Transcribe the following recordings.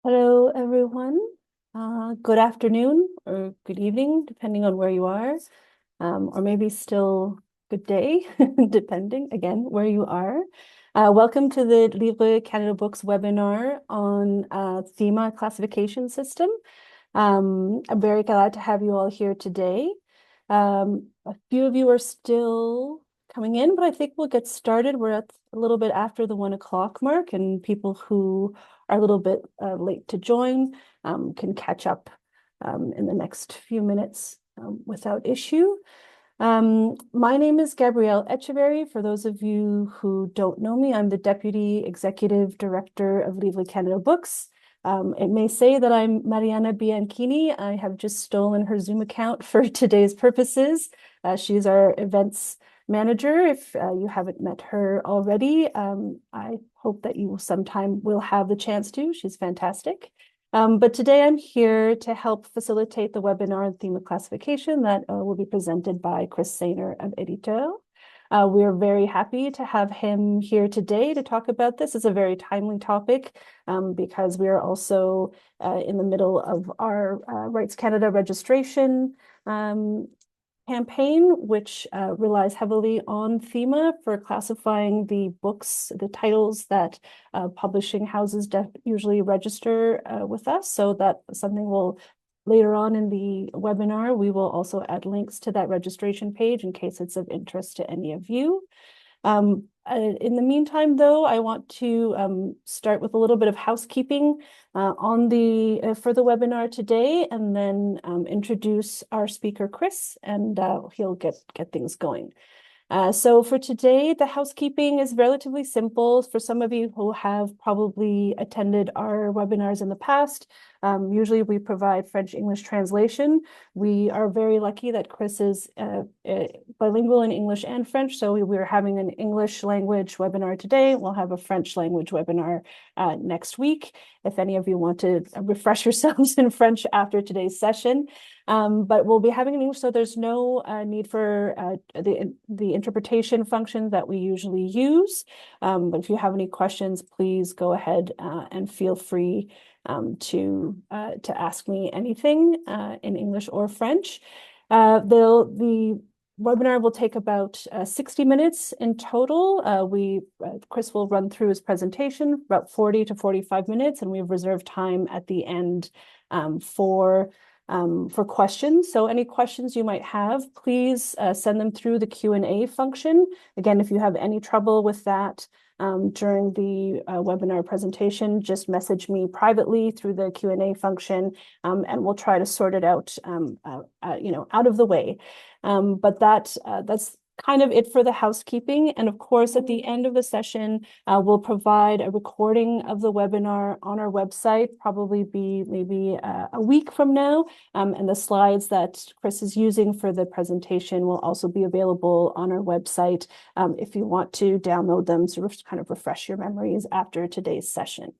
Hello, everyone. Good afternoon or good evening, depending on where you are, or maybe still good day, depending again where you are. Welcome to the Livre Canada Books webinar on Thema classification system. I'm very glad to have you all here today. A few of you are still coming in, but I think we'll get started. We're at a little bit after the 1 o'clock mark, and people who are a little bit late to join can catch up in the next few minutes without issue. My name is Gabrielle Echeverry. For those of you who don't know me, I'm the Deputy Executive Director of Livre Canada Books. It may say that I'm Mariana Bianchini. I have just stolen her Zoom account for today's purposes. She's our events manager. If you haven't met her already, I hope that you sometime will have the chance to. She's fantastic. But today I'm here to help facilitate the webinar on theme of classification that will be presented by Chris Saynor of EDItEUR. We're very happy to have him here today to talk about this. It's a very timely topic because we are also in the middle of our Rights Canada registration campaign, which relies heavily on Thema for classifying the books, the titles that publishing houses usually register with us. So that's something we'll later on in the webinar, we will also add links to that registration page in case it's of interest to any of you. In the meantime, though, I want to start with a little bit of housekeeping for the webinar today, and then introduce our speaker, Chris, and he'll get things going. So for today, the housekeeping is relatively simple. For some of you who have probably attended our webinars in the past, usually we provide French-English translation. We are very lucky that Chris is bilingual in English and French, so we're having an English language webinar today. We'll have a French language webinar next week, if any of you want to refresh yourselves in French after today's session. But we'll be having an English, so there's no need for the interpretation function that we usually use. But if you have any questions, please go ahead and feel free to ask me anything in English or French. The webinar will take about 60 minutes in total. Chris will run through his presentation, about 40 to 45 minutes, and we've reserved time at the end for questions. So any questions you might have, please send them through the Q&A function. Again, if you have any trouble with that during the webinar presentation, just message me privately through the Q&A function, and we'll try to sort it out, out of the way. But that's kind of it for the housekeeping. And of course, at the end of the session, we'll provide a recording of the webinar on our website, probably be maybe a week from now. And the slides that Chris is using for the presentation will also be available on our website if you want to download them to kind of refresh your memories after today's session.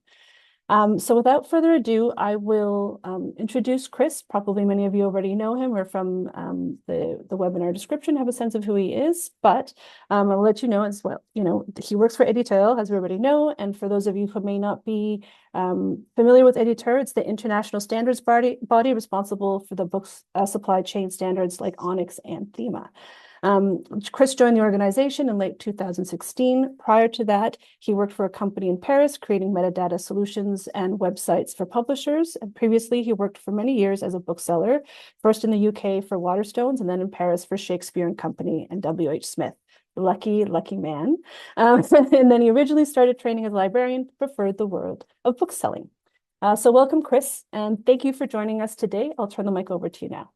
So without further ado, I will introduce Chris. Probably many of you already know him or from the webinar description have a sense of who he is, but I'll let you know as well. He works for EDITEUR, as we already know, and for those of you who may not be familiar with EDITEUR, it's the international standards body responsible for the books supply chain standards like Onyx and Thema. Chris joined the organization in late 2016. Prior to that, he worked for a company in Paris, creating metadata solutions and websites for publishers. And previously, he worked for many years as a bookseller, first in the UK for Waterstones, and then in Paris for Shakespeare and Company and W.H. Smith. Lucky man. And then he originally started training as a librarian, preferred the world of bookselling. So welcome, Chris, and thank you for joining us today. I'll turn the mic over to you now.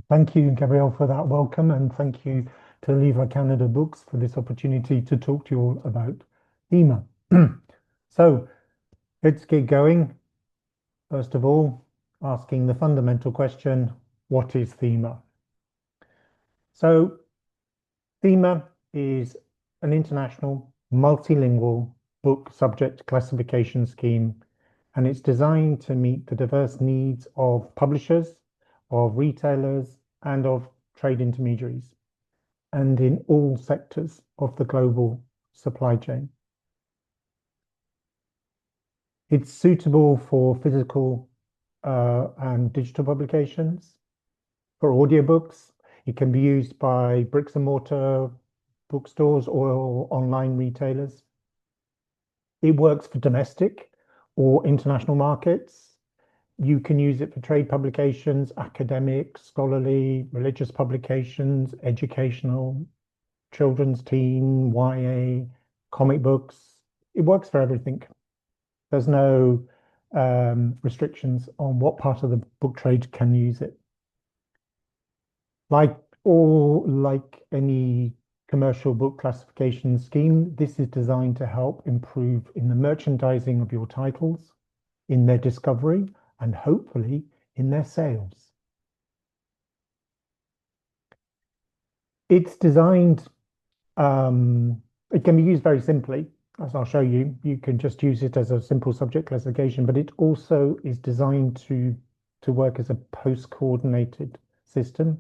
Thank you, Gabrielle, for that welcome, and thank you to Livre Canada Books for this opportunity to talk to you all about Thema. So let's get going. First of all, asking the fundamental question, what is Thema? So Thema is an international multilingual book subject classification scheme, and it's designed to meet the diverse needs of publishers, of retailers, and of trade intermediaries, and in all sectors of the global supply chain. It's suitable for physical and digital publications, for audiobooks. It can be used by bricks and mortar bookstores or online retailers. It works for domestic or international markets. You can use it for trade publications, academic, scholarly, religious publications, educational, children's, teen, YA, comic books. It works for everything. There's no restrictions on what part of the book trade can use it. Like any commercial book classification scheme, this is designed to help improve in the merchandising of your titles, in their discovery, and hopefully in their sales. It's designed, it can be used very simply, as I'll show you. You can just use it as a simple subject classification, but it also is designed to work as a post-coordinated system,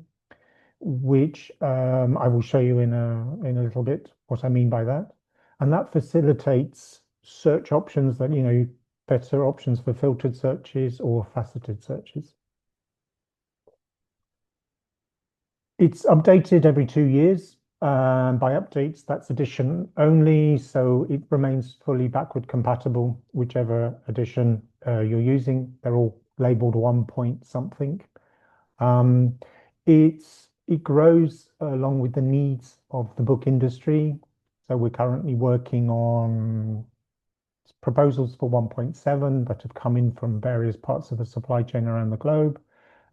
which I will show you in a little bit what I mean by that. And that facilitates search options that, better options for filtered searches or faceted searches. It's updated every 2 years. By updates, that's edition only, so it remains fully backward compatible, whichever edition you're using. They're all labeled 1 point something. It grows along with the needs of the book industry. So we're currently working on proposals for 1.7 that have come in from various parts of the supply chain around the globe,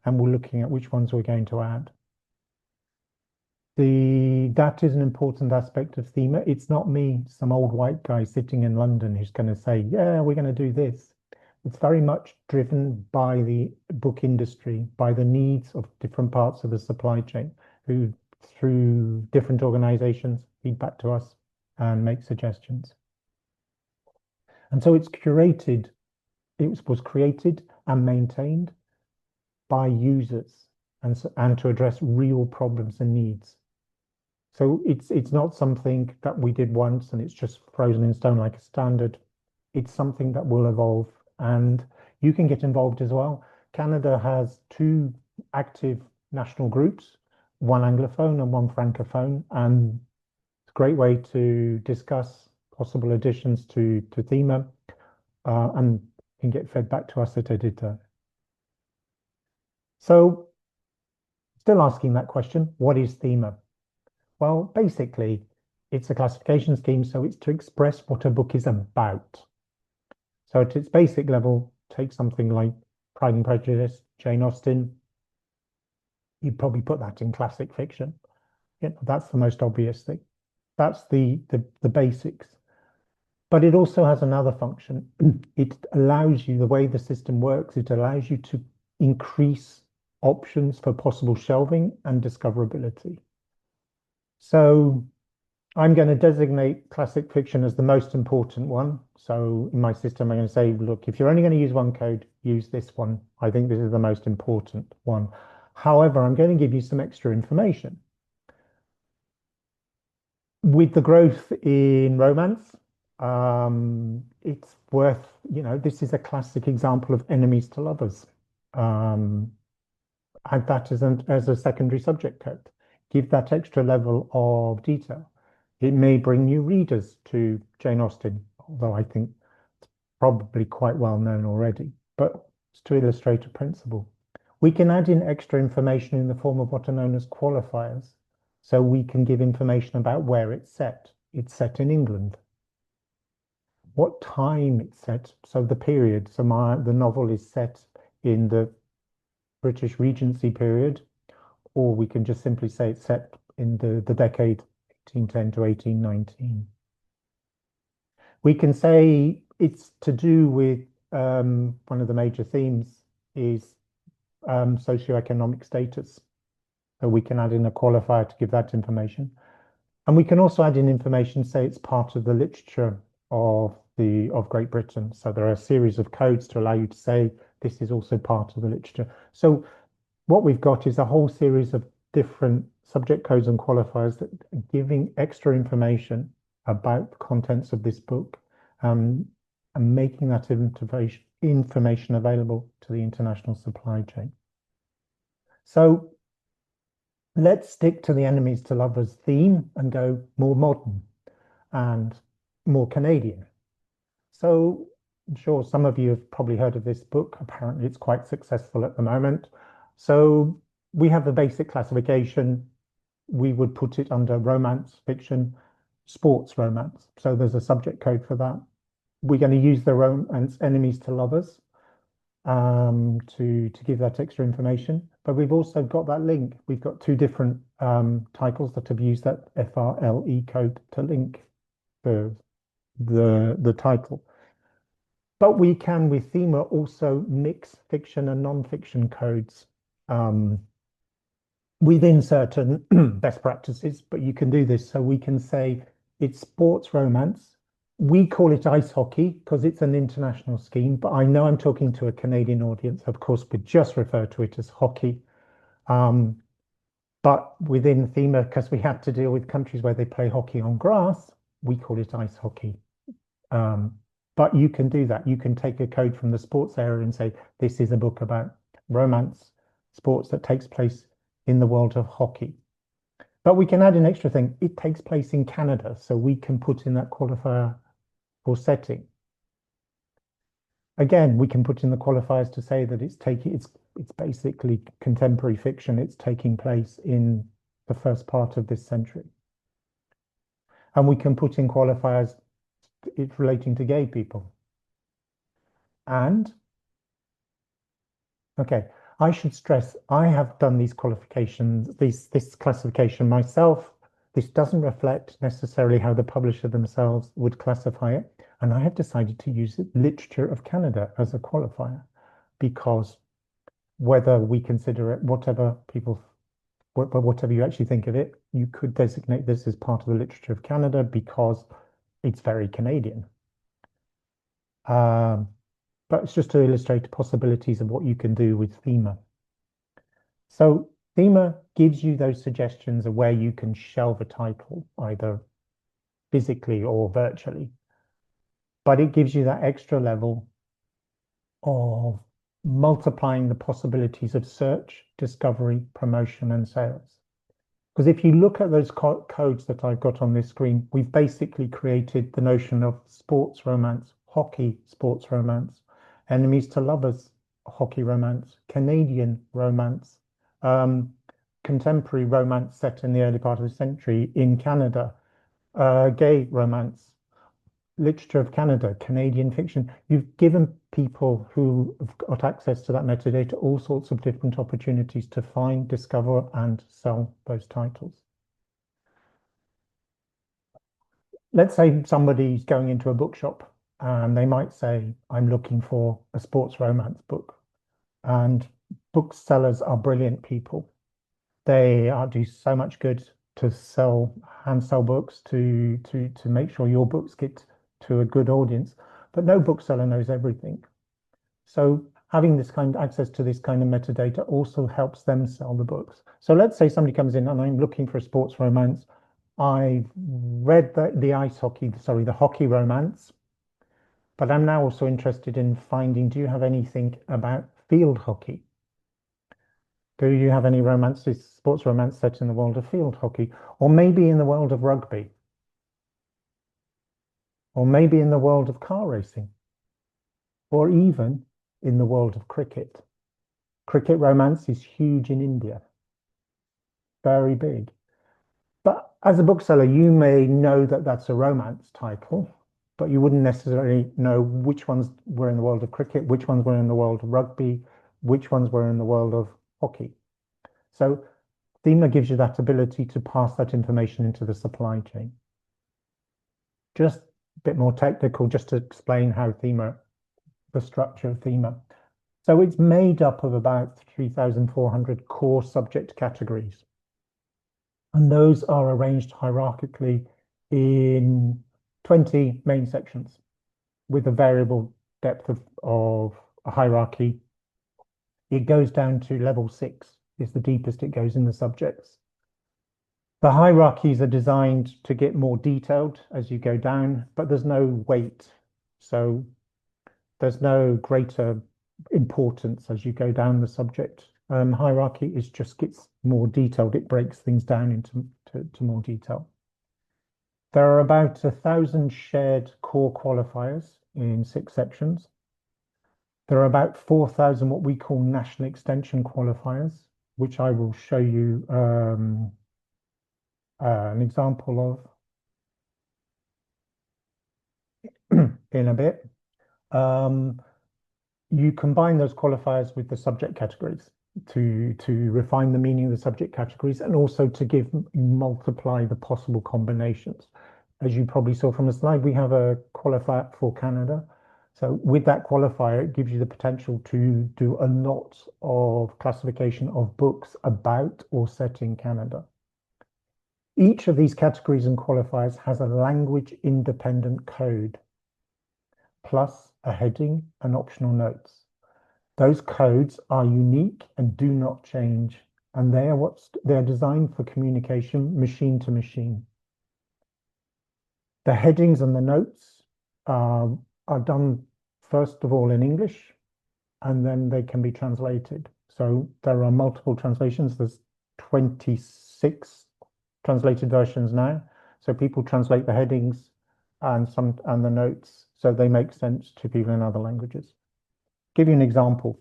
and we're looking at which ones we're going to add. That is an important aspect of Thema. It's not me, some old white guy sitting in London who's going to say, yeah, we're going to do this. It's very much driven by the book industry, by the needs of different parts of the supply chain, who through different organizations feed back to us and make suggestions. And so it's curated, it was created and maintained by users and to address real problems and needs. So it's not something that we did once and it's just frozen in stone like a standard. It's something that will evolve, and you can get involved as well. Canada has 2 active national groups, one Anglophone and one Francophone, and it's a great way to discuss possible additions to Thema, and can get fed back to us at EDItEUR. So still asking that question, what is Thema? Well, basically, it's a classification scheme, so it's to express what a book is about. So at its basic level, take something like Pride and Prejudice, Jane Austen. You'd probably put that in classic fiction. That's the most obvious thing. That's the basics. But it also has another function. It allows you, the way the system works, it allows you to increase options for possible shelving and discoverability. So I'm going to designate classic fiction as the most important one. So in my system, I'm going to say, look, if you're only going to use one code, use this one. I think this is the most important one. However, I'm going to give you some extra information. With the growth in romance, it's worth, this is a classic example of enemies to lovers. Add that as a secondary subject code. Give that extra level of detail. It may bring new readers to Jane Austen, although I think it's probably quite well known already, but it's to illustrate a principle. We can add in extra information in the form of what are known as qualifiers. So we can give information about where it's set. It's set in England. What time it's set, so the period. So the novel is set in the British Regency period, or we can just simply say it's set in the decade 1810 to 1819. We can say it's to do with one of the major themes is socioeconomic status. So we can add in a qualifier to give that information. And we can also add in information, say it's part of the literature of Great Britain. So there are a series of codes to allow you to say this is also part of the literature. So what we've got is a whole series of different subject codes and qualifiers that are giving extra information about the contents of this book, and and making that information available to the international supply chain. So let's stick to the enemies to lovers theme and go more modern and more Canadian. So I'm sure some of you have probably heard of this book. Apparently it's quite successful at the moment. So we have the basic classification. We would put it under romance fiction, sports romance. So there's a subject code for that. We're going to use the romance enemies to lovers to give that extra information. But we've also got that link. We've got two different titles that have used that FRLE code to link the title. But we can, with Thema, also mix fiction and non-fiction codes within certain best practices. But you can do this. So we can say it's sports romance. We call it ice hockey because it's an international scheme. But I know I'm talking to a Canadian audience. Of course, we just refer to it as hockey. But within Thema, because we have to deal with countries where they play hockey on grass, we call it ice hockey. But you can do that. You can take a code from the sports area and say, this is a book about romance sports that takes place in the world of hockey. But we can add an extra thing. It takes place in Canada, so we can put in that qualifier for setting. Again, we can put in the qualifiers to say that it's basically contemporary fiction. It's taking place in the first part of this century. And we can put in qualifiers it's relating to gay people. And, okay, I should stress, I have done these qualifications, this classification myself. This doesn't reflect necessarily how the publisher themselves would classify it. And I have decided to use it, Literature of Canada as a qualifier, because whether we consider it, whatever you actually think of it, you could designate this as part of the Literature of Canada because it's very Canadian. But it's just to illustrate the possibilities of what you can do with Thema. So Thema gives you those suggestions of where you can shelve a title, either physically or virtually. But it gives you that extra level of multiplying the possibilities of search, discovery, promotion, and sales. Because if you look at those codes that I've got on this screen, we've basically created the notion of sports romance, hockey sports romance, enemies to lovers, hockey romance, Canadian romance, contemporary romance set in the early part of the century in Canada, gay romance, Literature of Canada, Canadian fiction. You've given people who have got access to that metadata all sorts of different opportunities to find, discover, and sell those titles. Let's say somebody's going into a bookshop and they might say, I'm looking for a sports romance book. And booksellers are brilliant people. They do so much good to hand sell books to make sure your books get to a good audience, but no bookseller knows everything. So having this kind of access to this kind of metadata also helps them sell the books. So let's say somebody comes in and I'm looking for a sports romance. I've read the hockey romance, but I'm now also interested in finding, do you have anything about field hockey? Do you have any sports romance set in the world of field hockey? Or maybe in the world of rugby? Or maybe in the world of car racing? Or even in the world of cricket? Cricket romance is huge in India. Very big. But as a bookseller, you may know that that's a romance title, but you wouldn't necessarily know which ones were in the world of cricket, which ones were in the world of rugby, which ones were in the world of hockey. So Thema gives you that ability to pass that information into the supply chain. Just a bit more technical, just to explain how the structure of Thema. So it's made up of about 3,400 core subject categories. And those are arranged hierarchically in 20 main sections with a variable depth of a hierarchy. It goes down to level 6, is the deepest it goes in the subjects. The hierarchies are designed to get more detailed as you go down, but there's no weight. So There's no greater importance as you go down the subject hierarchy. It just gets more detailed. It breaks things down into to more detail. There are about 1,000 shared core qualifiers in 6 sections. There are about 4,000 what we call national extension qualifiers, which I will show you an example of in a bit. You combine those qualifiers with the subject categories to refine the meaning of the subject categories and also to multiply the possible combinations. As you probably saw from the slide, we have a qualifier for Canada. So with that qualifier, it gives you the potential to do a lot of classification of books about or set in Canada. Each of these categories and qualifiers has a language independent code, plus a heading and optional notes. Those codes are unique and do not change, and they are designed for communication machine to machine. The headings and the notes are done first of all in English, and then they can be translated. So there are multiple translations. There's 26 translated versions now. So people translate the headings and the notes so they make sense to people in other languages. Give you an example.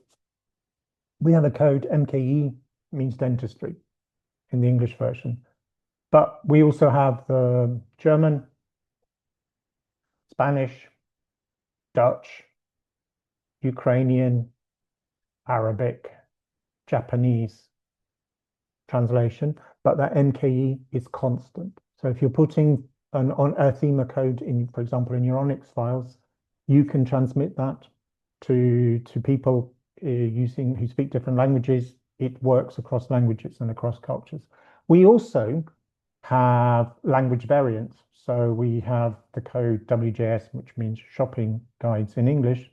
We have a code MKE, means dentistry in the English version, but we also have the German, Spanish, Dutch, Ukrainian, Arabic, Japanese translation, but that MKE is constant. So if you're putting a Thema code in, for example, in your Onyx files, you can transmit that to people who speak different languages. It works across languages and across cultures. We also have language variants. So we have the code WJS, which means shopping guides in English.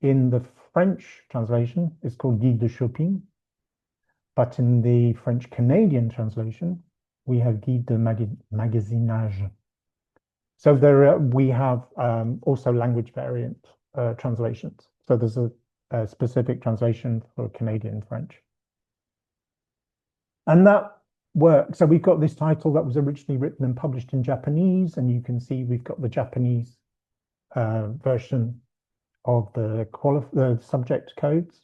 In the French translation, it's called Guide de Shopping. But in the French Canadian translation, we have Guide de Magasinage. So we have also language variant translations. So there's a specific translation for Canadian French. And that works. So we've got this title that was originally written and published in Japanese, and you can see we've got the Japanese version of the subject codes.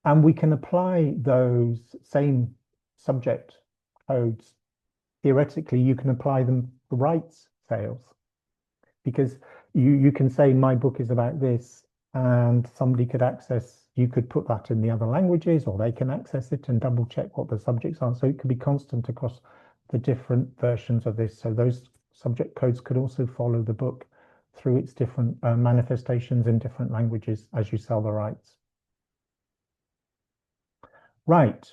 And we can apply those same subject codes. Theoretically, you can apply them to rights sales, because you can say my book is about this, and somebody could you could put that in the other languages, or they can access it and double check what the subjects are. So it could be constant across the different versions of this. So those subject codes could also follow the book through its different manifestations in different languages as you sell the rights. Right.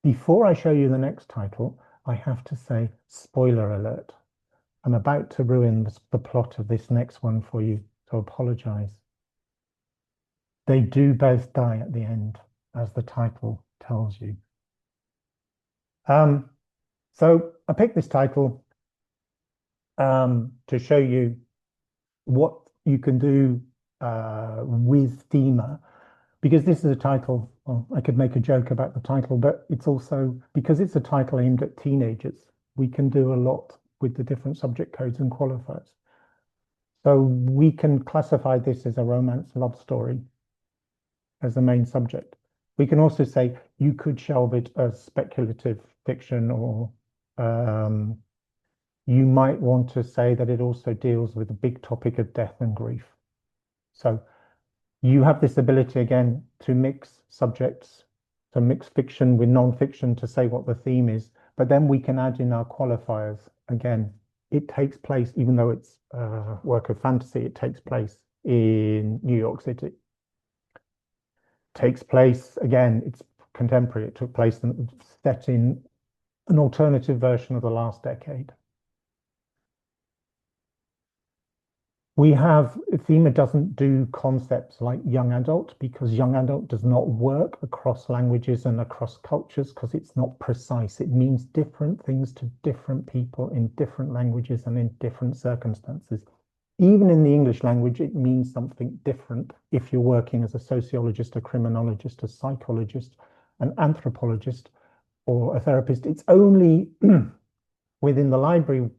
Before I show you the next title, I have to say, spoiler alert. I'm about to ruin the plot of this next one for you, so apologize. They do both die at the end, as the title tells you. So I picked this title to show you what you can do with Thema, because this is a title. Well, I could make a joke about the title, but it's also because it's a title aimed at teenagers. We can do a lot with the different subject codes and qualifiers. So we can classify this as a romance love story as the main subject. We can also say you could shelve it as speculative fiction, or you might want to say that it also deals with the big topic of death and grief. So you have this ability again to mix subjects, to mix fiction with non-fiction to say what the theme is, but then we can add in our qualifiers. Again, it takes place, even though it's a work of fantasy, it takes place in New York City. Takes place, again, it's contemporary. It took place set in an alternative version of the last decade. Thema doesn't do concepts like young adult, because young adult does not work across languages and across cultures, because it's not precise. It means different things to different people in different languages and in different circumstances. even in the English language, it means something different if you're working as a sociologist, a criminologist, a psychologist, an anthropologist, or a therapist. It's only within the library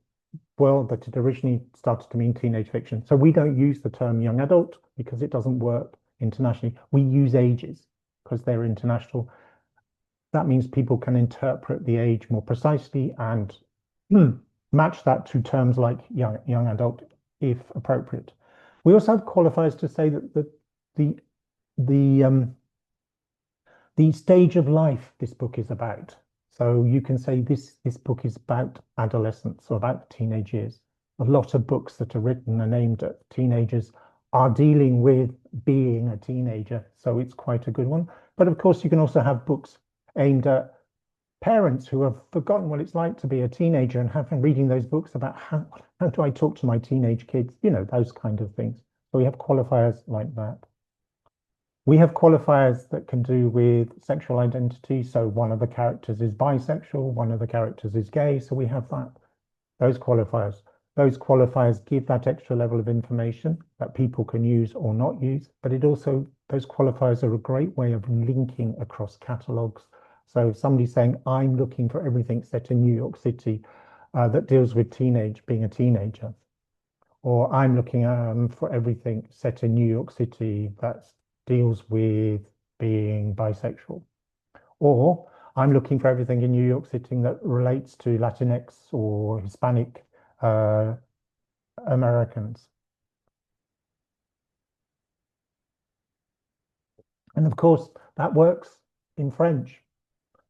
world that it originally started to mean teenage fiction. So we don't use the term young adult because it doesn't work internationally. We use ages because they're international. That means people can interpret the age more precisely and match that to terms like young adult if appropriate. We also have qualifiers to say that the the the stage of life this book is about. So you can say this book is about adolescence or about teenage years. A lot of books that are written and aimed at teenagers are dealing with being a teenager, so it's quite a good one. But of course, you can also have books aimed at parents who have forgotten what it's like to be a teenager and have been reading those books about how do I talk to my teenage kids, those kind of things. So we have qualifiers like that. We have qualifiers that can do with sexual identity. So one of the characters is bisexual, one of the characters is gay. So we have that, those qualifiers. Those qualifiers give that extra level of information that people can use or not use, but those qualifiers are a great way of linking across catalogs. So if somebody's saying, I'm looking for everything set in New York City that deals with being a teenager, or I'm looking for everything set in New York City that deals with being bisexual, or I'm looking for everything in New York City that relates to Latinx or Hispanic Americans. And of course, that works in French.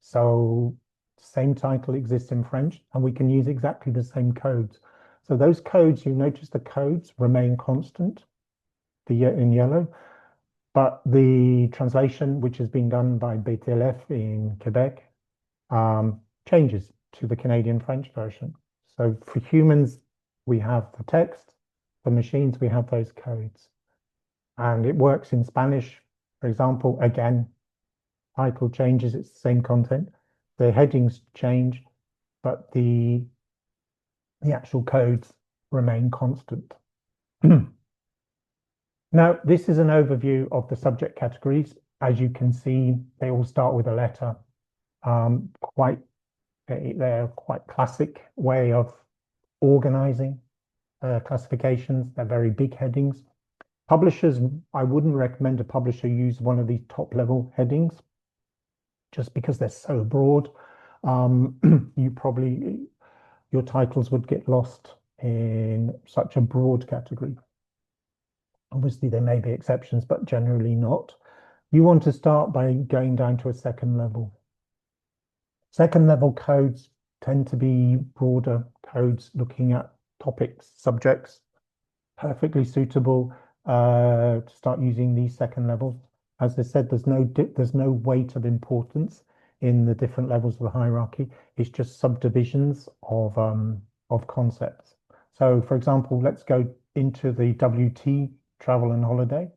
So same title exists in French, and we can use exactly the same codes. So those codes, you notice the codes remain constant, in yellow, but the translation, which has been done by BTLF in Quebec, changes to the Canadian French version. So for humans, we have the text. For machines, we have those codes. And it works in Spanish, for example, again, title changes, it's the same content. The headings change, but the actual codes remain constant. Now, this is an overview of the subject categories. As you can see, they all start with a letter. They're quite classic way of organizing classifications. They're very big headings. Publishers, I wouldn't recommend a publisher use one of these top level headings just because they're so broad. Your titles would get lost in such a broad category. Obviously, there may be exceptions, but generally not. You want to start by going down to a second level. Second level codes tend to be broader codes looking at topics, subjects, perfectly suitable to start using these second levels. As I said, there's no weight of importance in the different levels of the hierarchy. It's just subdivisions of concepts. So, for example, let's go into the WT, travel and holiday.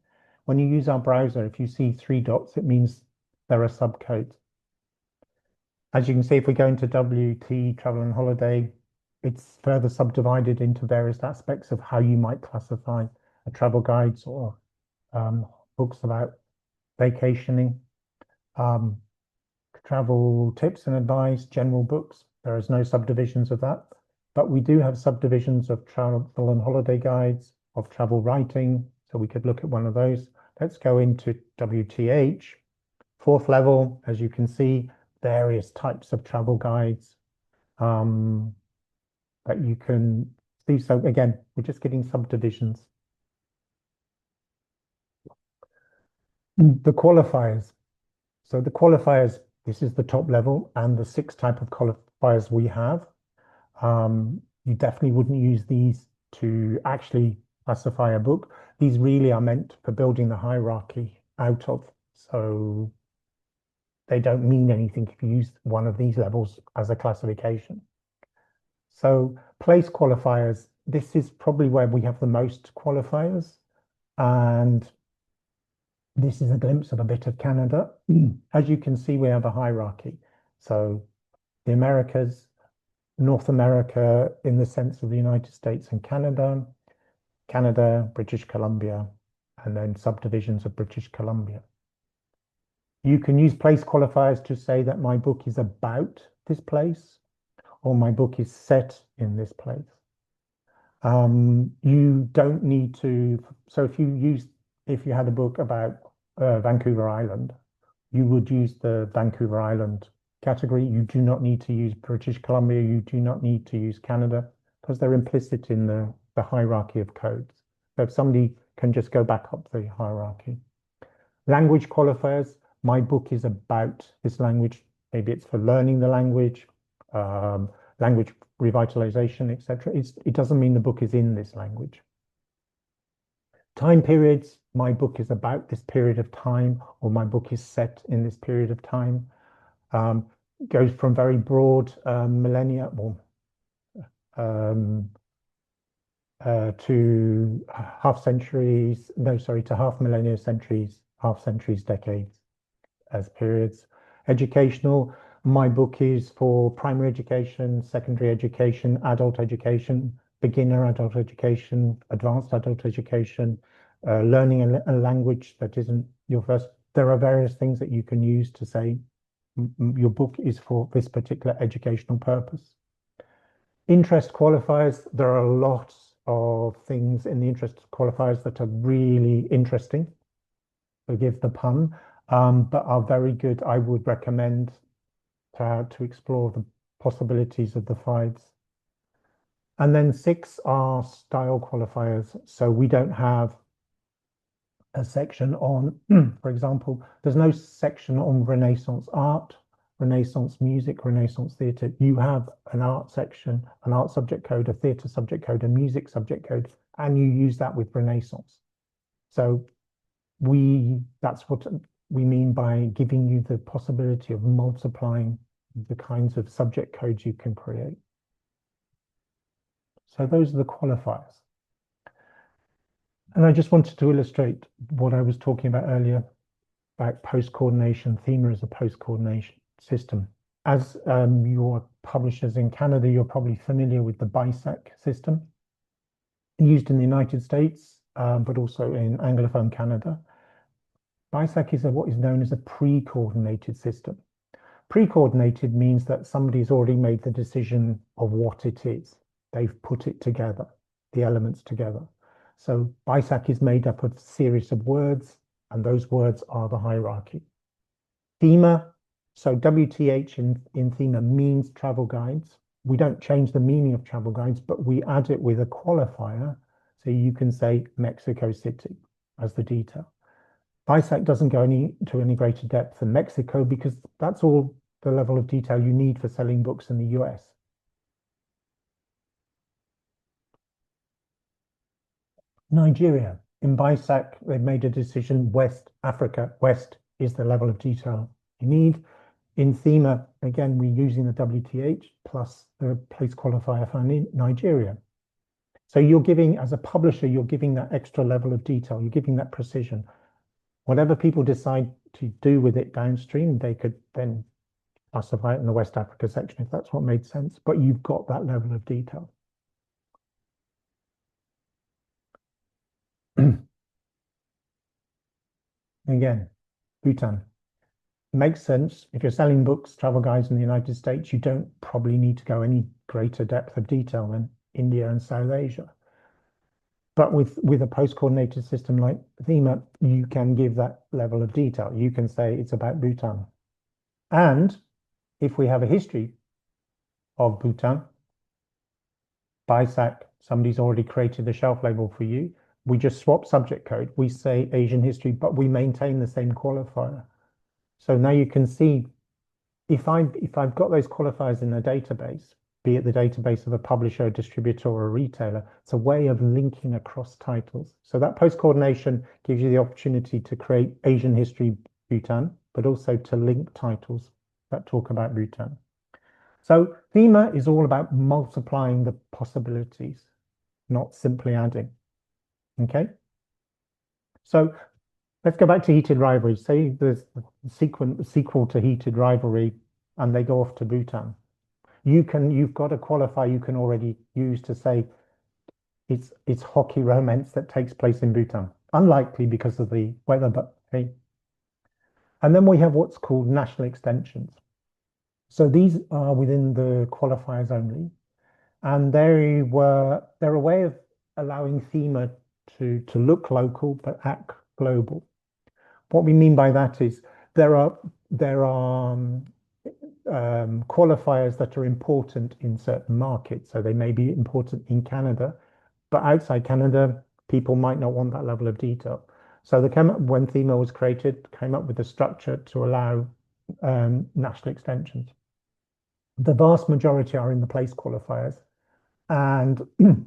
When you use our browser, if you see 3 dots, it means there are subcodes. As you can see, if we go into WT, travel and holiday, it's further subdivided into various aspects of how you might classify travel guides or books about vacationing, travel tips and advice, general books. There is no subdivisions of that, but we do have subdivisions of travel and holiday guides, of travel writing. So we could look at one of those. Let's go into WTH, 4th level. As you can see, various types of travel guides that you can see. So again, we're just getting subdivisions. The qualifiers. So the qualifiers, this is the top level and the 6 type of qualifiers we have. You definitely wouldn't use these to actually classify a book. These really are meant for building the hierarchy out of. So they don't mean anything if you use one of these levels as a classification. So place qualifiers, this is probably where we have the most qualifiers. And this is a glimpse of a bit of Canada. As you can see, we have a hierarchy. So the Americas, North America in the sense of the United States and Canada, Canada, British Columbia, and then subdivisions of British Columbia. You can use place qualifiers to say that my book is about this place or my book is set in this place. You don't need to, so if you had a book about Vancouver Island, you would use the Vancouver Island category. You do not need to use British Columbia. You do not need to use Canada because they're implicit in the hierarchy of codes. So if somebody can just go back up the hierarchy. Language qualifiers, my book is about this language. Maybe it's for learning the language, language revitalization, etc. It doesn't mean the book is in this language. Time periods, my book is about this period of time, or my book is set in this period of time. Goes from very broad millennia, to half centuries, no, sorry, to half millennia, centuries, half centuries, decades as periods. Educational, my book is for primary education, secondary education, adult education, beginner adult education, advanced adult education, learning a language that isn't your first. There are various things that you can use to say your book is for this particular educational purpose. Interest qualifiers, there are lots of things in the interest qualifiers that are really interesting, forgive the pun, but are very good. I would recommend to explore the possibilities of the fives. And then 6 are style qualifiers. So we don't have a section on, for example, there's no section on Renaissance art, Renaissance music, Renaissance theatre. You have an art section, an art subject code, a theatre subject code, a music subject code, and you use that with Renaissance. So that's what we mean by giving you the possibility of multiplying the kinds of subject codes you can create. So those are the qualifiers. And I just wanted to illustrate what I was talking about earlier about post-coordination. Thema is a post-coordination system. As your publishers in Canada, you're probably familiar with the BISAC system, used in the United States, but also in Anglophone Canada. BISAC is what is known as a pre-coordinated system. Pre-coordinated means that somebody's already made the decision of what it is. They've put it together, the elements together. So BISAC is made up of a series of words, and those words are the hierarchy. Thema, so WTH in Thema means travel guides. We don't change the meaning of travel guides, but we add it with a qualifier. So you can say Mexico City as the detail. BISAC doesn't go to any greater depth than Mexico because that's all the level of detail you need for selling books in the US. Nigeria, in BISAC, they've made a decision, West Africa, West is the level of detail you need. In Thema, again, we're using the WTH plus the place qualifier for Nigeria. So you're giving, as a publisher, you're giving that extra level of detail, you're giving that precision. Whatever people decide to do with it downstream, they could then classify it in the West Africa section if that's what made sense, but you've got that level of detail. Again, Bhutan. Makes sense. If you're selling books, travel guides in the United States, you don't probably need to go any greater depth of detail than India and South Asia. But with a post-coordinated system like Thema, you can give that level of detail. You can say it's about Bhutan. And if we have a history of Bhutan, BISAC, somebody's already created the shelf label for you. We just swap subject code. We say Asian history, but we maintain the same qualifier. So now you can see if I've got those qualifiers in a database, be it the database of a publisher, a distributor, or a retailer, it's a way of linking across titles. So that post-coordination gives you the opportunity to create Asian history Bhutan, but also to link titles that talk about Bhutan. So Thema is all about multiplying the possibilities, not simply adding. Okay? So let's go back to Heated Rivalry. Say there's a sequel to Heated Rivalry and they go off to Bhutan. You've got a qualifier you can already use to say it's hockey romance that takes place in Bhutan. Unlikely because of the weather, but hey. And then we have what's called national extensions. So these are within the qualifiers only, and they're a way of allowing Thema to look local but act global. What we mean by that is there are qualifiers that are important in certain markets. So they may be important in Canada, but outside Canada, people might not want that level of detail. So when Thema was created, came up with a structure to allow national extensions. The vast majority are in the place qualifiers. And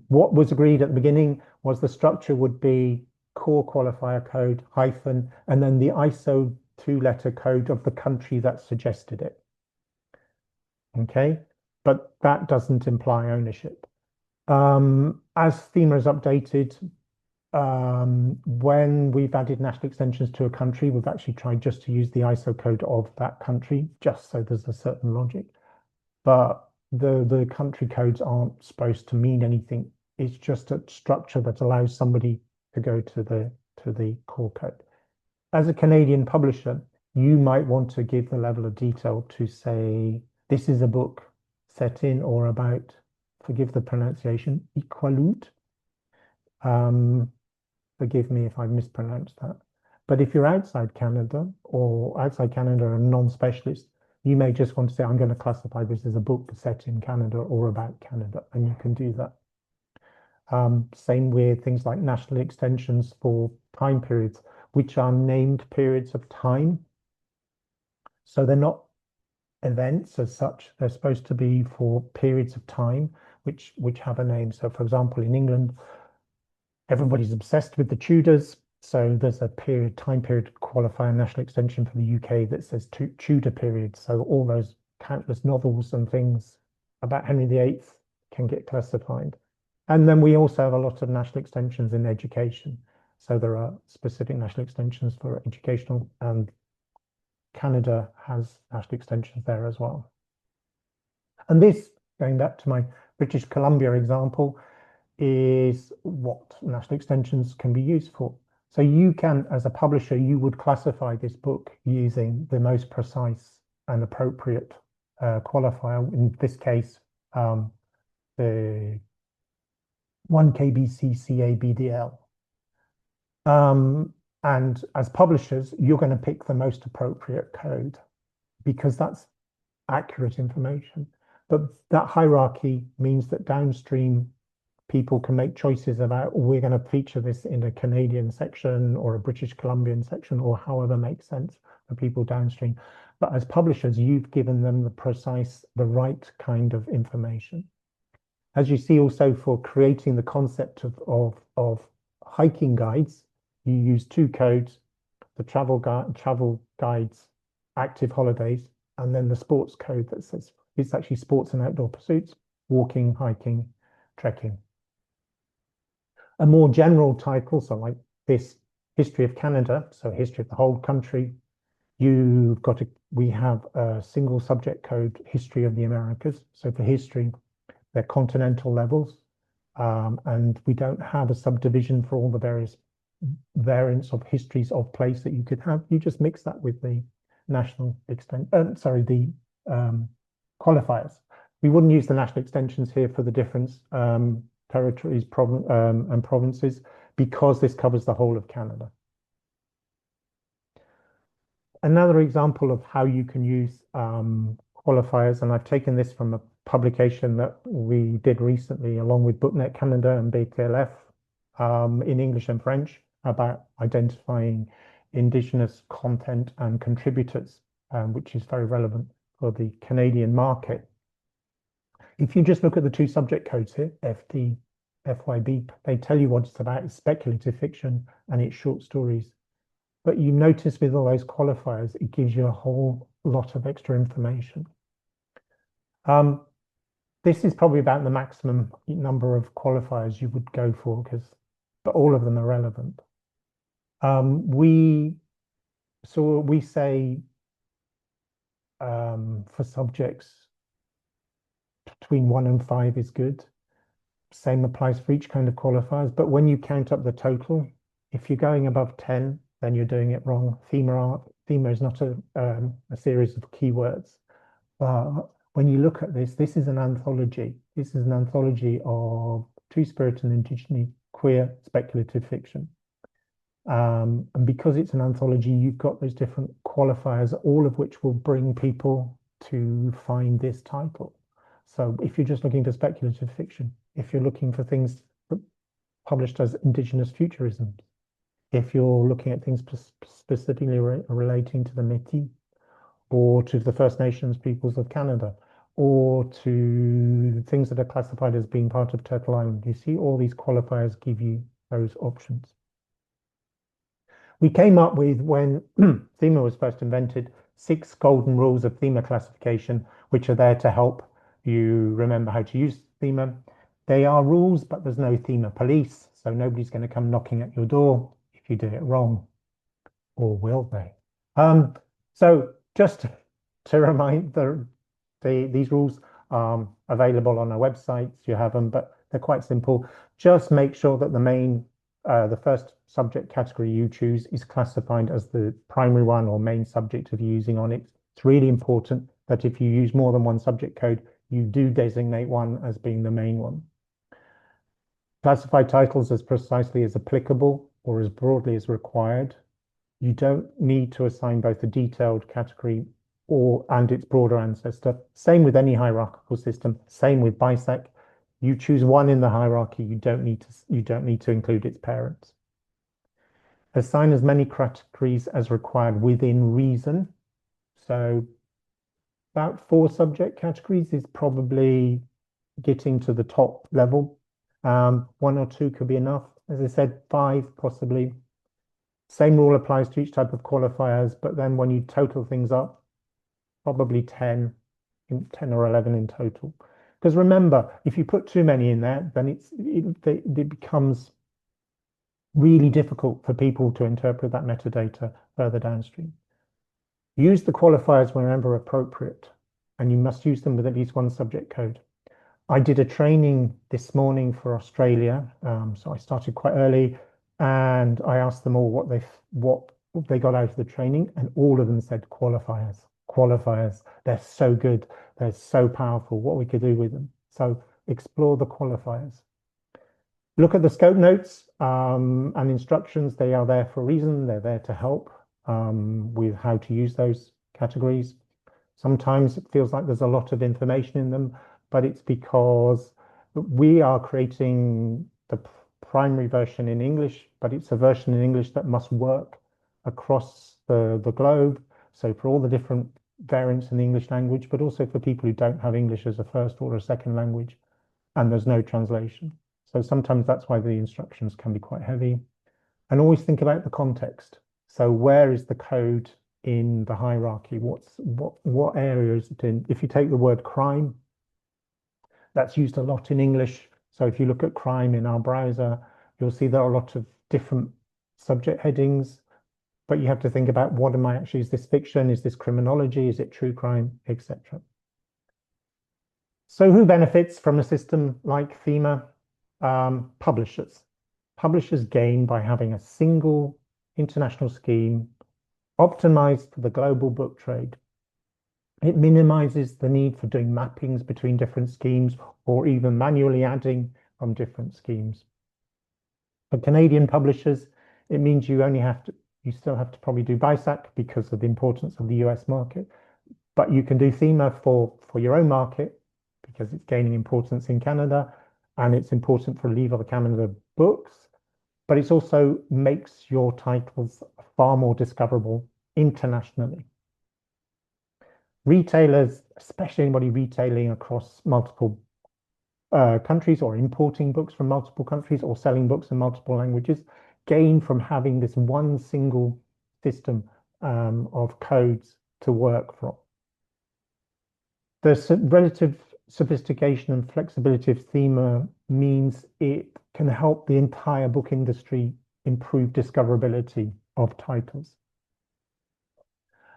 what was agreed at the beginning was the structure would be core qualifier code hyphen, and then the ISO 2-letter code of the country that suggested it. Okay, but that doesn't imply ownership. As Thema is updated, when we've added national extensions to a country, we've actually tried just to use the ISO code of that country, just so there's a certain logic. But the country codes aren't supposed to mean anything. It's just a structure that allows somebody to go to the core code. As a Canadian publisher, you might want to give the level of detail to say, this is a book set in or about, forgive the pronunciation, Iqaluit. Forgive me if I mispronounced that. But if you're outside Canada and non-specialist, you may just want to say, I'm going to classify this as a book set in Canada or about Canada, and you can do that. Same with things like national extensions for time periods, which are named periods of time. So they're not events as such. They're supposed to be for periods of time, which have a name. So for example, in England, everybody's obsessed with the Tudors. So there's a time period qualifier national extension for the UK that says Tudor period. So all those countless novels and things about Henry VIII can get classified. And then we also have a lot of national extensions in education. So there are specific national extensions for educational, and Canada has national extensions there as well. And this, going back to my British Columbia example, is what national extensions can be used for. So you can, as a publisher, you would classify this book using the most precise and appropriate qualifier. In this case, the 1 KBC CABDL. And as publishers, you're going to pick the most appropriate code because that's accurate information. But that hierarchy means that downstream people can make choices about, we're going to feature this in a Canadian section or a British Columbian section, or however makes sense for people downstream. But as publishers, you've given them the right kind of information. As you see also for creating the concept of hiking guides, you use two codes, the travel guides, active holidays, and then the sports code that says it's actually sports and outdoor pursuits, walking, hiking, trekking. A more general title, so like this, History of Canada, so history of the whole country, we have a single subject code, History of the Americas. So for history, they're continental levels, and we don't have a subdivision for all the various variants of histories of place that you could have. You just mix that with the national qualifiers. We wouldn't use the national extensions here for the different territories and provinces because this covers the whole of Canada. Another example of how you can use qualifiers, and I've taken this from a publication that we did recently along with BookNet Canada and BTLF in English and French about identifying Indigenous content and contributors, which is very relevant for the Canadian market. If you just look at the two subject codes here, FD, FYB, they tell you what it's about. It's speculative fiction and it's short stories. But you notice with all those qualifiers, it gives you a whole lot of extra information. This is probably about the maximum number of qualifiers you would go for, but all of them are relevant. We say for subjects between 1 and 5 is good. Same applies for each kind of qualifiers, but when you count up the total, if you're going above 10, then you're doing it wrong. Thema is not a series of keywords. But when you look at this, this is an anthology. This is an anthology of two-spirit and indigenous queer speculative fiction. And because it's an anthology, you've got those different qualifiers, all of which will bring people to find this title. So if you're just looking for speculative fiction, if you're looking for things published as indigenous futurism, if you're looking at things specifically relating to the Métis or to the First Nations peoples of Canada, or to things that are classified as being part of Turtle Island, you see all these qualifiers give you those options. We came up with, when Thema was first invented, 6 golden rules of Thema classification, which are there to help you remember how to use Thema. They are rules, but there's no Thema police, so nobody's going to come knocking at your door if you do it wrong, or will they? So just to remind, these rules are available on our websites. You have them, but they're quite simple. Just make sure that the first subject category you choose is classified as the primary one or main subject of using on it. It's really important that if you use more than one subject code, you do designate one as being the main one. Classify titles as precisely as applicable or as broadly as required. You don't need to assign both a detailed category and its broader ancestor. Same with any hierarchical system. Same with BISEC. You choose one in the hierarchy. You don't need to include its parents. Assign as many categories as required within reason. So about 4 subject categories is probably getting to the top level. 1 or 2 could be enough. As I said, 5 possibly. Same rule applies to each type of qualifiers, but then when you total things up, probably 10 or 11 in total. Because remember, if you put too many in there, then it becomes really difficult for people to interpret that metadata further downstream. Use the qualifiers wherever appropriate, and you must use them with at least one subject code. I did a training this morning for Australia, so I started quite early, and I asked them all what they got out of the training, and all of them said qualifiers. Qualifiers, they're so good, they're so powerful, what we could do with them. So explore the qualifiers. Look at the scope notes and instructions. They are there for a reason. They're there to help with how to use those categories. Sometimes it feels like there's a lot of information in them, but it's because we are creating the primary version in English, but it's a version in English that must work across the globe. So for all the different variants in the English language, but also for people who don't have English as a first or a second language, and there's no translation. So sometimes that's why the instructions can be quite heavy. And always think about the context. So where is the code in the hierarchy? What area is it in? If you take the word crime, that's used a lot in English. So if you look at crime in our browser, you'll see there are a lot of different subject headings, but you have to think about what am I actually, is this fiction? Is this criminology? Is it true crime, etc.? So who benefits from a system like Thema? Publishers. Publishers gain by having a single international scheme optimized for the global book trade. It minimizes the need for doing mappings between different schemes or even manually adding from different schemes. For Canadian publishers, it means you still have to probably do BISAC because of the importance of the US market, but you can do Thema for your own market because it's gaining importance in Canada and it's important for Livre Canada books, but it also makes your titles far more discoverable internationally. Retailers, especially anybody retailing across multiple countries or importing books from multiple countries or selling books in multiple languages, gain from having this one single system of codes to work from. The relative sophistication and flexibility of Thema means it can help the entire book industry improve discoverability of titles.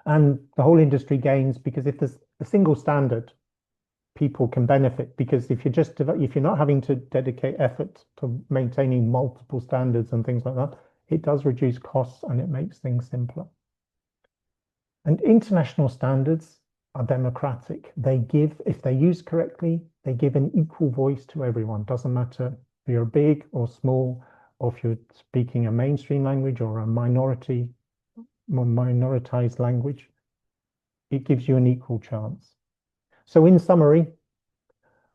And the whole industry gains because if there's a single standard, people can benefit, because if you're not having to dedicate effort to maintaining multiple standards and things like that, it does reduce costs and it makes things simpler. And international standards are democratic. They give, if they're used correctly, they give an equal voice to everyone. Doesn't matter if you're big or small, or if you're speaking a mainstream language or a minoritized language. It gives you an equal chance. So in summary,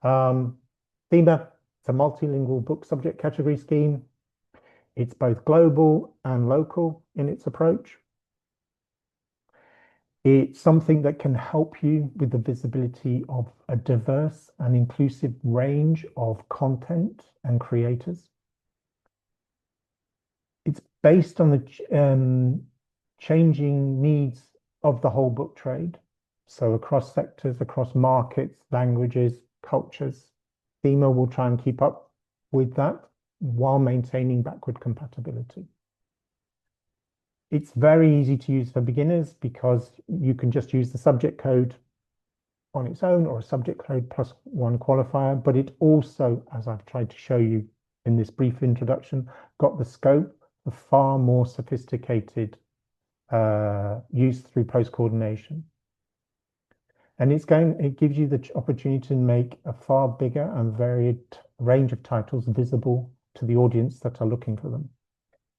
Thema, it's a multilingual book subject category scheme. It's both global and local in its approach. It's something that can help you with the visibility of a diverse and inclusive range of content and creators. It's based on the changing needs of the whole book trade. So across sectors, across markets, languages, cultures, Thema will try and keep up with that while maintaining backward compatibility. It's very easy to use for beginners because you can just use the subject code on its own or a subject code plus one qualifier, but it also, as I've tried to show you in this brief introduction, got the scope for far more sophisticated use through post-coordination. And it gives you the opportunity to make a far bigger and varied range of titles visible to the audience that are looking for them.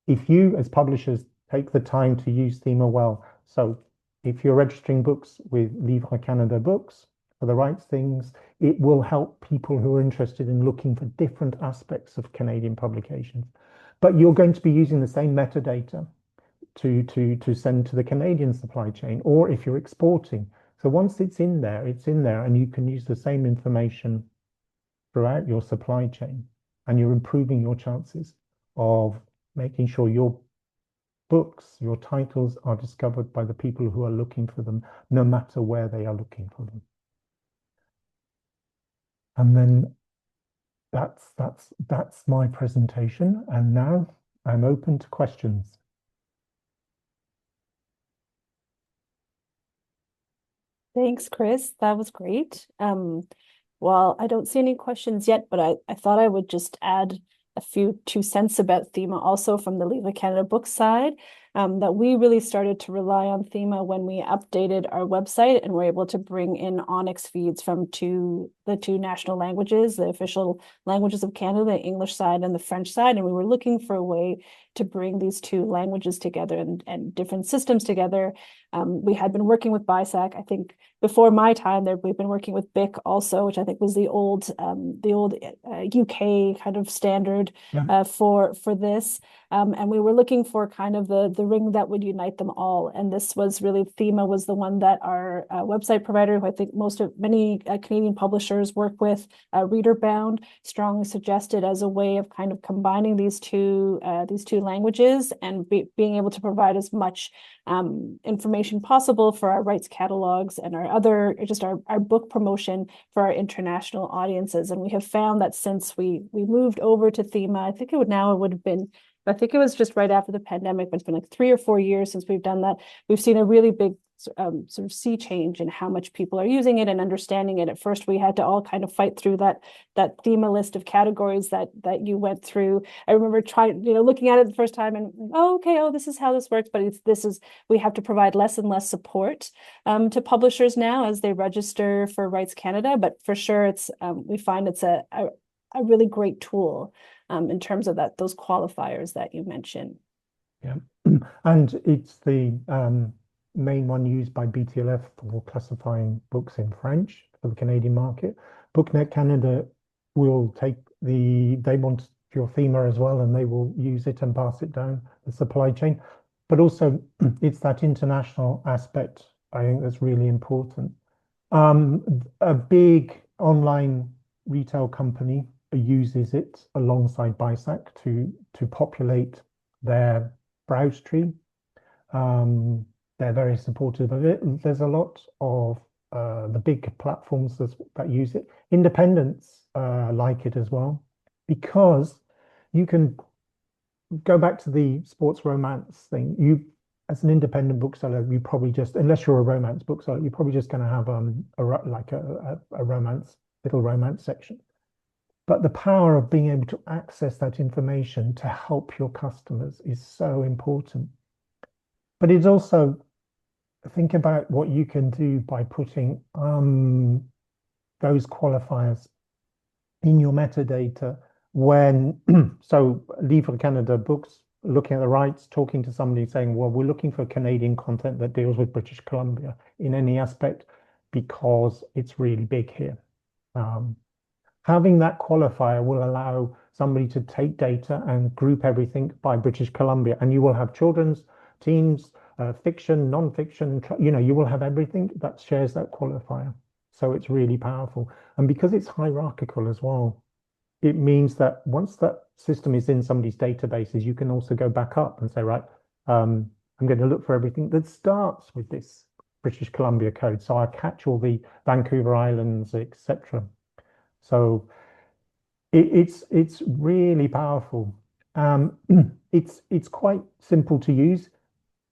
If you, as publishers, take the time to use Thema well, so if you're registering books with Livre Canada Books for the right things, it will help people who are interested in looking for different aspects of Canadian publications. But you're going to be using the same metadata to send to the Canadian supply chain, or if you're exporting. So once it's in there, and you can use the same information throughout your supply chain, and you're improving your chances of making sure your books, your titles are discovered by the people who are looking for them, no matter where they are looking for them. And then that's my presentation. And now I'm open to questions. Thanks, Chris. That was great. Well, I don't see any questions yet, but I thought I would just add a few 2 cents about Thema also from the Livre Canada book side, that we really started to rely on Thema when we updated our website and were able to bring in Onyx feeds from the two national languages, the official languages of Canada, the English side and the French side. And we were looking for a way to bring these two languages together and different systems together. We had been working with BISAC, I think before my time there, we've been working with BIC also, which I think was the old UK kind of standard for this. And we were looking for kind of the ring that would unite them all. And this was really, Thema was the one that our website provider, who I think many Canadian publishers work with, Readerbound, strongly suggested as a way of kind of combining these two languages and being able to provide as much information possible for our rights catalogs and our book promotion for our international audiences. And we have found that since we moved over to Thema, I think it was just right after the pandemic, but it's been like 3 or 4 years since we've done that. We've seen a really big sort of sea change in how much people are using it and understanding it. At first, we had to all kind of fight through that Thema list of categories that you went through. I remember looking at it the first time and, this is how this works. But we have to provide less and less support to publishers now as they register for Rights Canada. But for sure, we find it's a really great tool in terms of those qualifiers that you mentioned. Yeah, and it's the main one used by BTLF for classifying books in French for the Canadian market. BookNet Canada will they want your Thema as well, and they will use it and pass it down the supply chain. But also, it's that international aspect, I think, that's really important. A big online retail company uses it alongside BISAC to populate their browse tree. They're very supportive of it. There's a lot of the big platforms that use it. Independents like it as well, because you can go back to the sports romance thing. as an independent bookseller, you probably just, unless you're a romance bookseller, you're probably just going to have a romance, little romance section. But the power of being able to access that information to help your customers is so important. But it's also, think about what you can do by putting those qualifiers in your metadata when, so Livre Canada Books, looking at the rights, talking to somebody saying, well, we're looking for Canadian content that deals with British Columbia in any aspect because it's really big here. Having that qualifier will allow somebody to take data and group everything by British Columbia, and you will have children's, teens, fiction, non-fiction, you will have everything that shares that qualifier. So it's really powerful. And because it's hierarchical as well, it means that once that system is in somebody's databases, you can also go back up and say, right, I'm going to look for everything that starts with this British Columbia code. So I catch all the Vancouver Islands, etc. So it's really powerful. It's quite simple to use.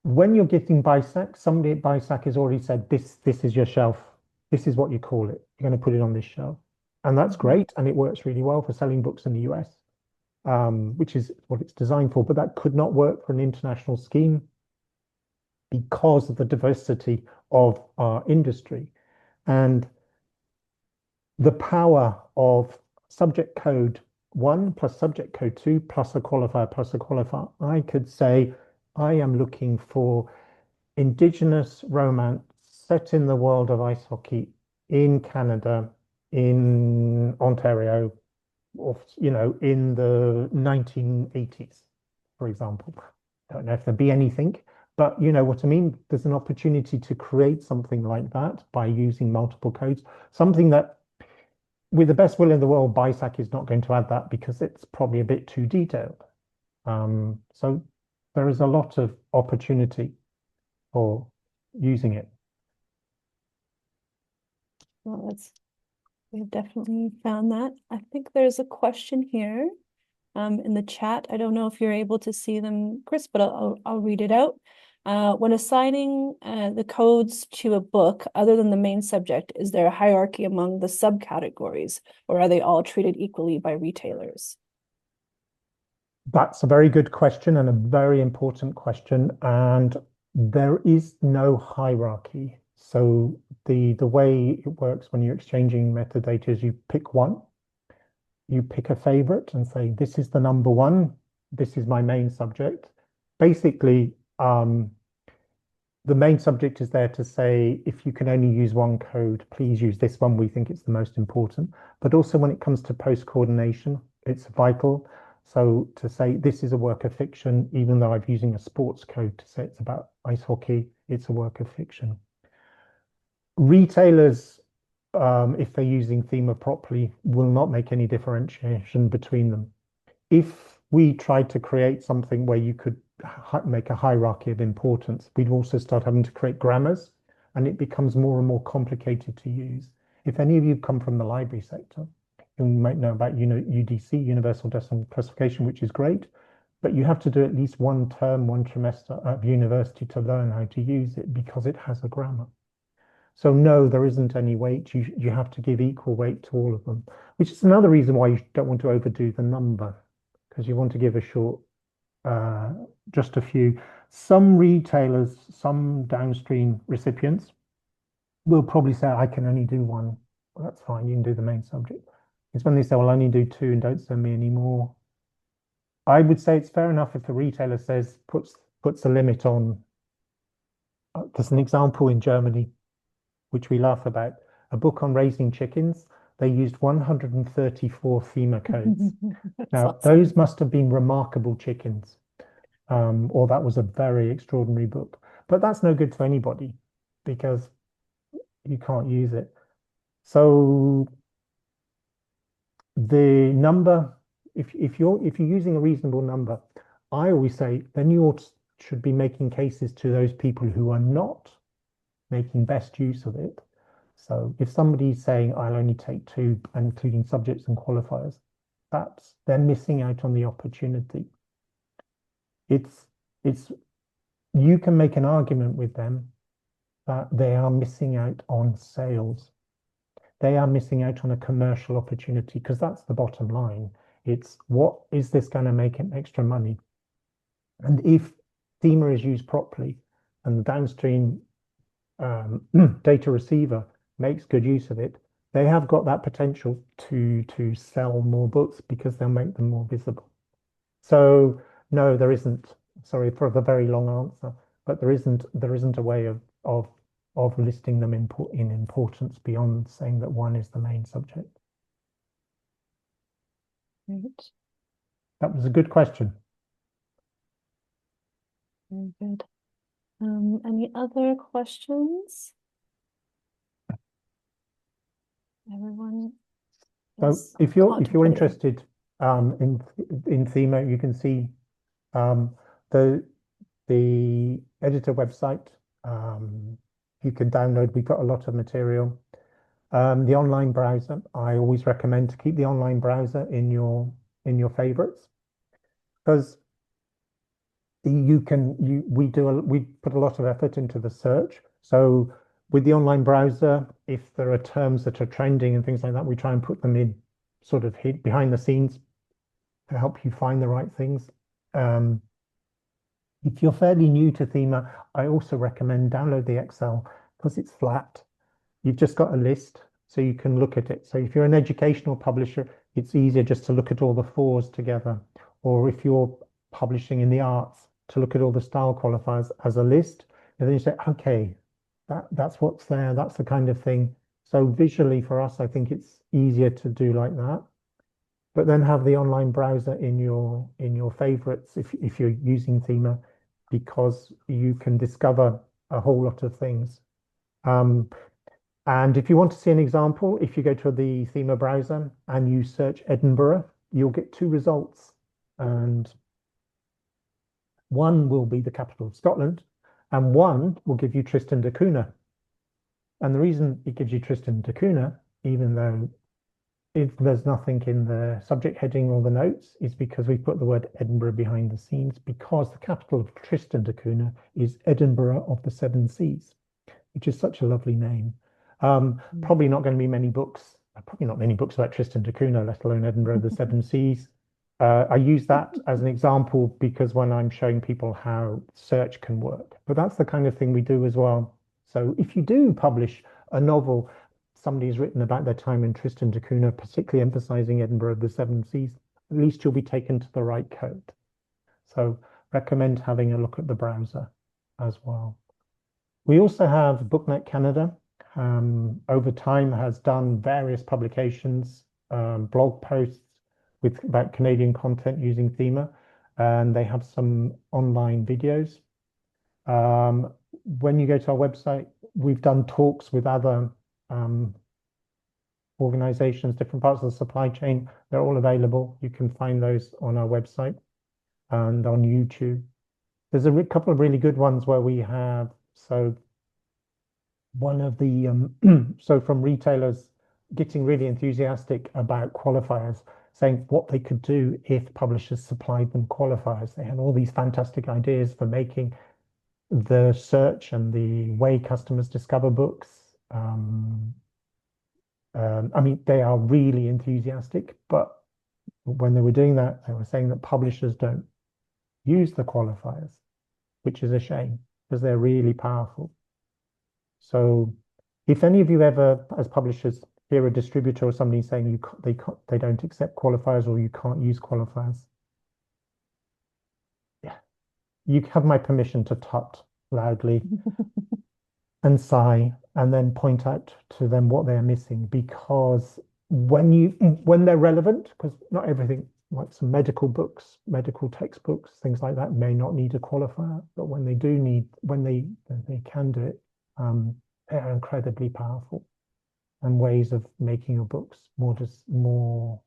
When you're getting BISAC, somebody at BISAC has already said, this is your shelf. This is what you call it. You're going to put it on this shelf. And that's great. And it works really well for selling books in the US, which is what it's designed for. But that could not work for an international scheme because of the diversity of our industry. And the power of subject code 1 plus subject code 2 plus a qualifier plus a qualifier. I could say, I am looking for Indigenous romance set in the world of ice hockey in Canada, in Ontario, or, in the 1980s, for example. I don't know if there'd be anything, but you know what I mean? There's an opportunity to create something like that by using multiple codes, something that with the best will in the world, BISAC is not going to add that because it's probably a bit too detailed. So there is a lot of opportunity for using it. Well, we've definitely found that. I think there's a question here in the chat. I don't know if you're able to see them, Chris, but I'll read it out. When assigning the codes to a book, other than the main subject, is there a hierarchy among the subcategories, or are they all treated equally by retailers? That's a very good question and a very important question. And there is no hierarchy. So the way it works when you're exchanging metadata is you pick one, you pick a favorite and say, this is the number one, this is my main subject. Basically, the main subject is there to say, if you can only use one code, please use this one. We think it's the most important. But also when it comes to post coordination, it's vital. So to say this is a work of fiction, even though I'm using a sports code to say it's about ice hockey, it's a work of fiction. Retailers, if they're using Thema properly, will not make any differentiation between them. If we tried to create something where you could make a hierarchy of importance, we'd also start having to create grammars, and it becomes more and more complicated to use. If any of you come from the library sector, you might know about UDC, Universal Decimal Classification, which is great, but you have to do at least one term, one trimester at university to learn how to use it because it has a grammar. So no, there isn't any weight. You have to give equal weight to all of them, which is another reason why you don't want to overdo the number, because you want to give a short, just a few. Some retailers, some downstream recipients will probably say, I can only do one. Well, that's fine, you can do the main subject. It's when they say, well, I only do two and don't send me any more. I would say it's fair enough if the retailer says, puts a limit on. There's an example in Germany, which we laugh about, a book on raising chickens. They used 134 Thema codes. Now, awesome. those must have been remarkable chickens, or that was a very extraordinary book. But that's no good to anybody because you can't use it. So the number, if you're using a reasonable number, I always say then you should be making cases to those people who are not making best use of it. So if somebody's saying I'll only take two, including subjects and qualifiers, they're missing out on the opportunity. It's you can make an argument with them that they are missing out on sales. They are missing out on a commercial opportunity because that's the bottom line. It's what is this going to make it extra money? And if Thema is used properly and the downstream data receiver makes good use of it, they have got that potential to sell more books because they'll make them more visible. So no, there isn't. Sorry for the very long answer, but there isn't a way of listing them in importance beyond saying that one is the main subject. Right. That was a good question. Very good. Any other questions? Everyone So is if you're contemplating. interested in Thema, you can see the editor website. You can download. We've got a lot of material. The online browser, I always recommend to keep the online browser in your favorites because we put a lot of effort into the search. So with the online browser, if there are terms that are trending and things like that, we try and put them in sort of behind the scenes to help you find the right things. If you're fairly new to Thema, I also recommend download the Excel because it's flat. You've just got a list, so you can look at it. So if you're an educational publisher, it's easier just to look at all the fours together. Or if you're publishing in the arts, to look at all the style qualifiers as a list. And then you say, okay, that's what's there. That's the kind of thing. So visually for us, I think it's easier to do like that. But then have the online browser in your favorites if you're using Thema, because you can discover a whole lot of things. And if you want to see an example, if you go to the Thema browser and you search Edinburgh, you'll get two results. And one will be the capital of Scotland, and one will give you Tristan da Cunha. And the reason it gives you Tristan da Cunha, even though there's nothing in the subject heading or the notes, is because we put the word Edinburgh behind the scenes, because the capital of Tristan da Cunha is Edinburgh of the Seven Seas, which is such a lovely name. Probably not going to be many books, probably not many books about Tristan da Cunha, let alone Edinburgh of the Seven Seas. I use that as an example because when I'm showing people how search can work, but that's the kind of thing we do as well. So if you do publish a novel, somebody's written about their time in Tristan da Cunha, particularly emphasizing Edinburgh of the Seven Seas, at least you'll be taken to the right code. So recommend having a look at the browser as well. We also have BookNet Canada. Over time has done various publications, blog posts about Canadian content using Thema, and they have some online videos. When you go to our website, we've done talks with other organizations, different parts of the supply chain. They're all available. You can find those on our website and on YouTube. There's a couple of really good ones where we have, so one of the, so from retailers getting really enthusiastic about qualifiers, saying what they could do if publishers supplied them qualifiers. They had all these fantastic ideas for making the search and the way customers discover books. I mean, they are really enthusiastic, but when they were doing that, they were saying that publishers don't use the qualifiers, which is a shame because they're really powerful. So if any of you ever, as publishers, hear a distributor or somebody saying they don't accept qualifiers or you can't use qualifiers, yeah, you have my permission to tut loudly and sigh and then point out to them what they're missing, because when they're relevant, because not everything, like some medical books, medical textbooks, things like that may not need a qualifier, but when they can do it, they're incredibly powerful and ways of making your books more visible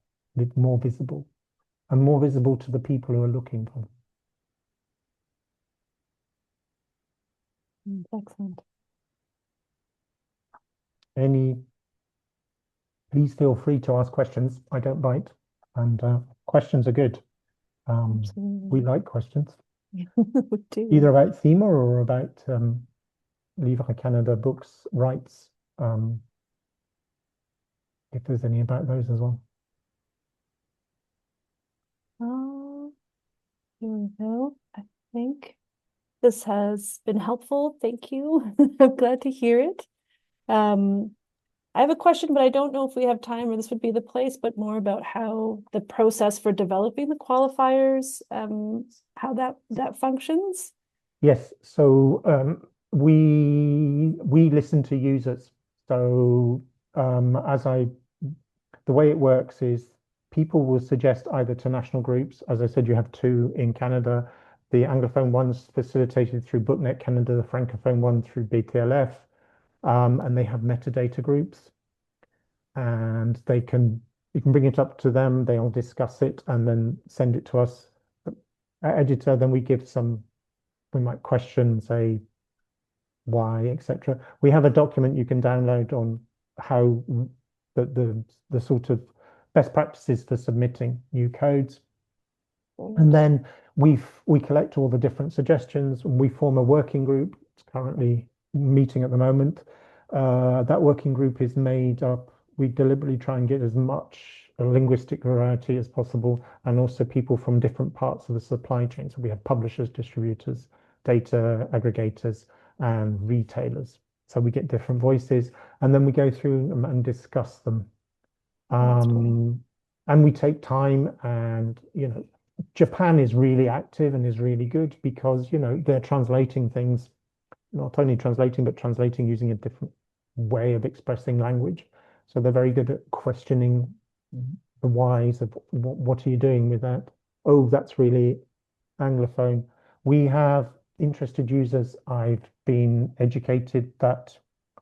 and more visible to the people who are looking for them. Excellent. Please feel free to ask questions. I don't bite, and questions are good. We like questions. Would either do. about Thema or about Livre Canada books rights, um, if there's any about those as well. Oh, here we go. I think this has been helpful. Thank you. I'm glad to hear it. Um, I have a question, but I don't know if we have time or this would be the place, but more about how the process for developing the qualifiers, how that functions. Yes, so we listen to users. So as I the way it works is people will suggest either to national groups, as I said, you have two in Canada. The Anglophone one's facilitated through BookNet Canada, the Francophone one through BTLF, and they have metadata groups, and you can bring it up to them, they'll discuss it and then send it to us at editor. Then we give some, we might question, say why, etc. We have a document you can download on how the sort of best practices for submitting new codes. And then we collect all the different suggestions and we form a working group. It's currently meeting at the moment. That working group is made up, we deliberately try and get as much a linguistic variety as possible, and also people from different parts of the supply chain. So we have publishers, distributors, data aggregators, and retailers. So we get different voices, and then we go through them and discuss them. That's great. And we take time, and Japan is really active and is really good because they're translating things, not only translating but translating using a different way of expressing language. So they're very good at questioning the whys of what are you doing with that? Oh, that's really Anglophone. We have interested users. I've been educated that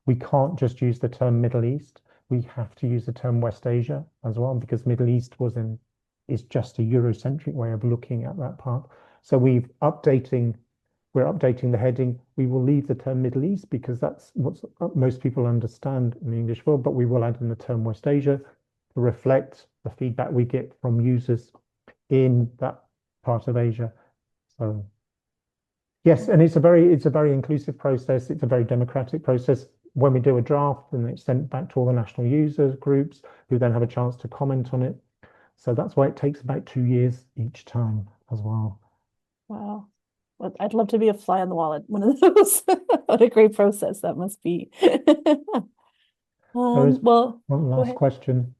we can't just use the term Middle East. We have to use the term West Asia as well, because Middle East is just a Eurocentric way of looking at that part. So we're updating the heading. We will leave the term Middle East because that's what most people understand in the English world, but we will add in the term West Asia to reflect the feedback we get from users in that part of Asia. So yes, and it's a very inclusive process. It's a very democratic process. When we do a draft, then it's sent back to all the national user groups who then have a chance to comment on it. So that's why it takes about 2 years each time as well. Wow. Well, I'd love to be a fly on the wall at one of those. What a great process that must be. There is Well, one go last ahead. question.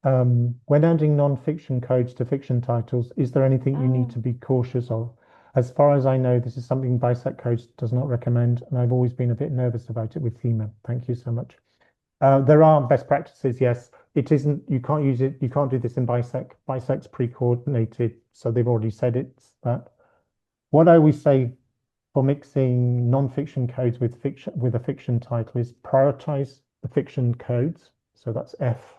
When adding non-fiction codes to fiction titles, is there anything you need Uh, to be cautious of? As far as I know, this is something BISAC Codes does not recommend, and I've always been a bit nervous about it with Thema. Thank you so much. There are best practices, yes. It isn't, you can't use it, you can't do this in BISAC. BISAC's pre-coordinated, so they've already said it's that. What I always say for mixing non-fiction codes with fiction with a fiction title is prioritize the fiction codes. So that's F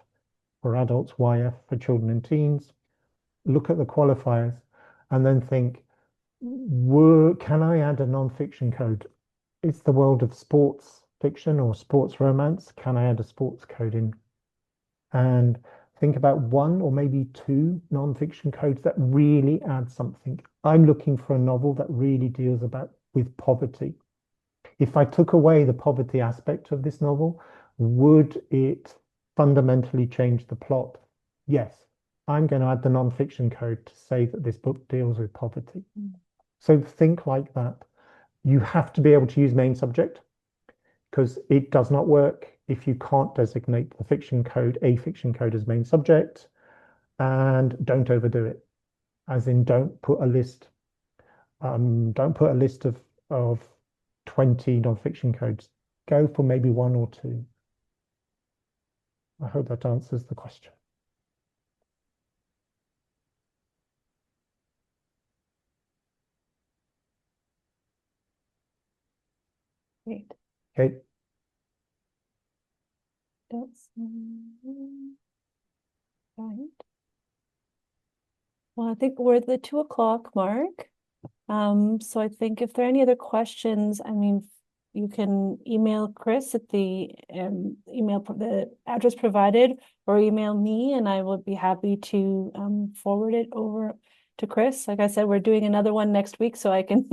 for adults, YF for children and teens. Look at the qualifiers and then think, can I add a non-fiction code? It's the world of sports fiction or sports romance. Can I add a sports code in? And think about one or maybe two non-fiction codes that really add something. I'm looking for a novel that really deals with poverty. If I took away the poverty aspect of this novel, would it fundamentally change the plot? Yes. I'm going to add the non-fiction code to say that this book deals with poverty. So think like that. You have to be able to use main subject because it does not work if you can't designate a fiction code as main subject, and don't overdo it. As in, don't put a list of 20 non-fiction codes. Go for maybe one or two. I hope that answers the question. Great. Okay. That's right. Well, I think we're at the 2 o'clock mark. So I think if there are any other questions, I mean, you can email Chris at the the address provided, or email me, and I will be happy to forward it over to Chris. Like I said, we're doing another one next week, so I can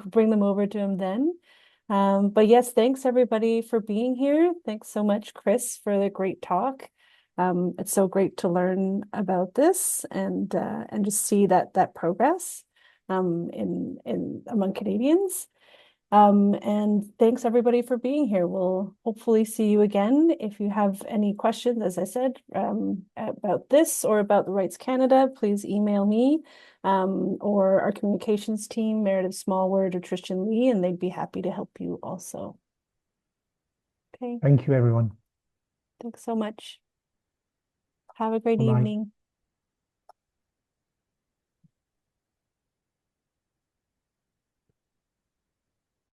bring them over to him then. But yes, thanks everybody for being here. Thanks so much, Chris, for the great talk. It's so great to learn about this and just see that progress in among Canadians. And thanks everybody for being here. We'll hopefully see you again. If you have any questions, as I said, about this or about the Rights Canada, please email me or our communications team, Meredith Smallword or Tristan Lee, and they'd be happy to help you also. Okay, Thank you, everyone. thanks so much. Have a great Bye-bye. evening.